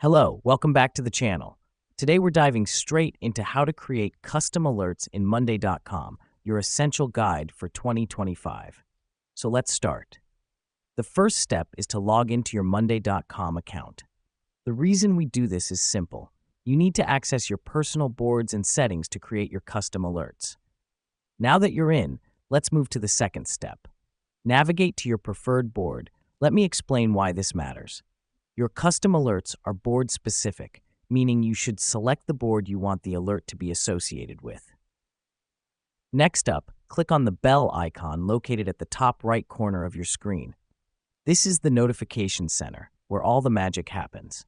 Hello, welcome back to the channel. Today we're diving straight into how to create custom alerts in Monday.com, your essential guide for 2025. So let's start. The first step is to log into your Monday.com account. The reason we do this is simple. You need to access your personal boards and settings to create your custom alerts. Now that you're in, let's move to the second step. Navigate to your preferred board. Let me explain why this matters. Your custom alerts are board-specific, meaning you should select the board you want the alert to be associated with. Next up, click on the bell icon located at the top right corner of your screen. This is the notification center, where all the magic happens.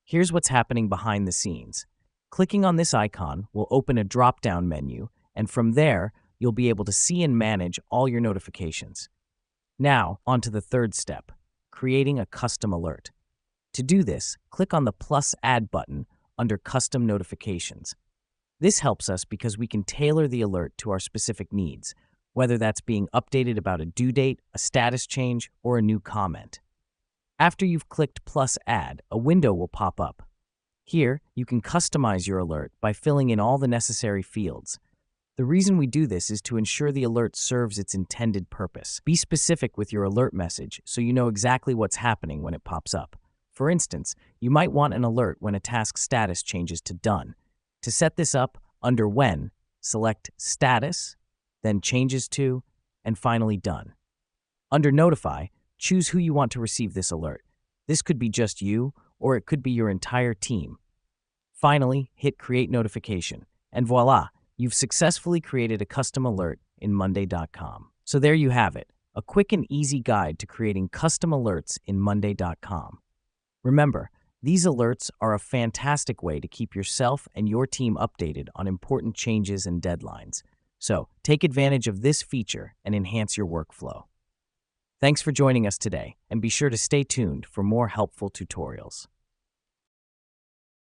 Here's what's happening behind the scenes. Clicking on this icon will open a drop-down menu, and from there, you'll be able to see and manage all your notifications. Now, on to the third step, creating a custom alert. To do this, click on the plus add button under custom notifications. This helps us because we can tailor the alert to our specific needs, whether that's being updated about a due date, a status change, or a new comment. After you've clicked plus add, a window will pop up. Here, you can customize your alert by filling in all the necessary fields. The reason we do this is to ensure the alert serves its intended purpose. Be specific with your alert message so you know exactly what's happening when it pops up. For instance, you might want an alert when a task status changes to done. To set this up, under When, select Status, then Changes to, and finally Done. Under Notify, choose who you want to receive this alert. This could be just you, or it could be your entire team. Finally, hit Create Notification, and voila, you've successfully created a custom alert in Monday.com. So there you have it, a quick and easy guide to creating custom alerts in Monday.com. Remember, these alerts are a fantastic way to keep yourself and your team updated on important changes and deadlines. So, take advantage of this feature and enhance your workflow. Thanks for joining us today, and be sure to stay tuned for more helpful tutorials.